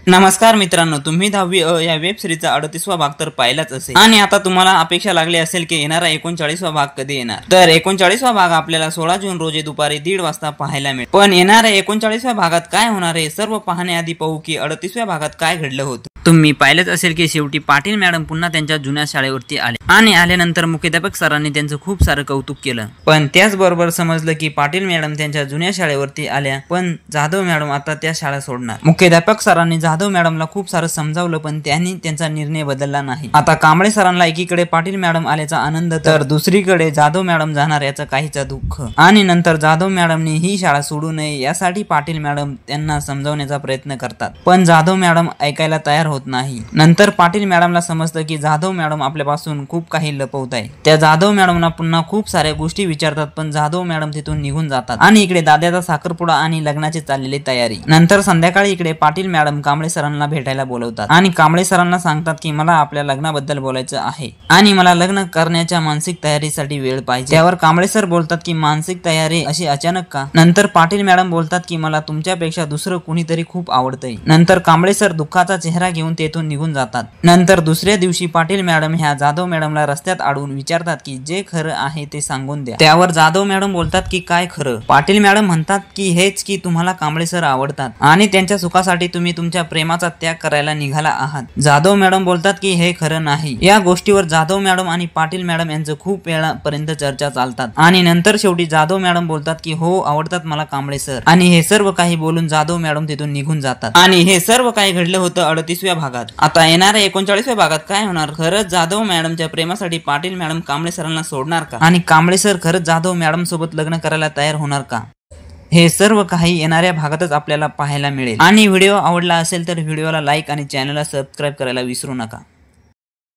नमस्कार मित्रांनो, तुम्ही 10वी या वेब सिरीजचा 38वा भाग तर पाहिलाच असेल आणि आता तुम्हाला अपेक्षा लागली असेल की येणारा 39वा भाग कधी येणार। तर 39वा भाग आपल्याला 16 जून रोजी दुपारी 1:30 वाजता पाहायला मिळेल। पण येणाऱ्या 39व्या भागात काय होणार आहे सर्व पाहण्याआधी पाहू की 38व्या भागात काय घडलं होतं। तुम्ही पाहिलंच असेल की शेवटी पाटील मॅडम पुन्हा त्यांच्या जुन्या शाळेवरती आले आणि आल्यानंतर मुख्याध्यापक सरांनी त्यांचं खूप सारं कौतुक केलं। पण त्याचबरोबर समजलं की पाटील मॅडम त्यांच्या जुन्या शाळेवरती आल्या, पण जाधव मॅडम आता त्या शाळा सोडणार। मुख्याध्यापक सरांनी जाधव मॅडमला खूप सारं समजावलं, पण त्यांनी त्यांचा निर्णय बदलला नाही। आता कांबळे सरांना एकीकडे पाटील मॅडम आल्याचा आनंद तर दुसरीकडे जाधव मॅडम जाणार याचं काहीच दुःख। आणि नंतर जाधव मॅडमनी ही शाळा सोडू नये यासाठी पाटील मॅडम त्यांना समजावण्याचा प्रयत्न करतात, पण जाधव मॅडम ऐकायला तयार होत नाही। नंतर पाटील मॅडमला समजतं की जाधव मॅडम आपल्यापासून खूप काही लपवत आहे। त्या जाधव मॅडमना पुन्हा खूप साऱ्या गोष्टी विचारतात, पण जाधव मॅडम तिथून निघून जातात आणि इकडे दाद्याचा साखरपुडा आणि लग्नाची चाललेली तयारी। नंतर संध्याकाळी इकडे पाटील मॅडम कांबळे सरांना भेटायला बोलवतात आणि कांबळे सरांना सांगतात की मला आपल्या लग्नाबद्दल बोलायचं आहे आणि मला लग्न करण्याच्या मानसिक तयारीसाठी वेळ पाहिजे। त्यावर कांबळे सर बोलतात की मानसिक तयारी अशी अचानक का? नंतर पाटील मॅडम बोलतात की मला तुमच्यापेक्षा दुसरं कुणीतरी खूप आवडतंय। नंतर कांबळे सर दुःखाचा चेहरा घेऊन तेथून निघून जातात। नंतर दुसऱ्या दिवशी पाटील मॅडम ह्या जाधव मॅडमला रस्त्यात अडवून विचारतात की जे खरं आहे ते सांगून द्या। त्यावर जाधव मॅडम बोलतात की काय खरं? पाटील मॅडम म्हणतात की हेच की तुम्हाला कांबळे सर आवडतात आणि त्यांच्या सुखासाठी तुम्ही तुमच्या प्रेमाचा त्याग करायला निघाला आहात। जाधव मॅडम बोलतात की हे खरं नाही। या गोष्टीवर जाधव मॅडम आणि पाटील मॅडम यांचं खूप वेळापर्यंत चर्चा चालतात आणि नंतर शेवटी जाधव मॅडम बोलतात की हो आवडतात मला कांबळे सर, आणि हे सर्व काही बोलून जाधव मॅडम तिथून निघून जातात। आणि हे सर्व काही घडलं होतं 38व्या भागात। आता येणाऱ्या 39व्या भागात काय होणार? खरंच जाधव मॅडमच्या प्रेमासाठी पाटील मॅडम कांबळे सरांना सोडणार का आणि कांबळे सर खरंच जाधव मॅडम सोबत लग्न करायला तयार होणार का? हे सर्व काही येणाऱ्या भागातच आपल्याला पाहायला मिळेल। आणि व्हिडिओ आवडला असेल तर व्हिडिओला लाईक आणि चॅनलला सबस्क्राईब करायला विसरू नका।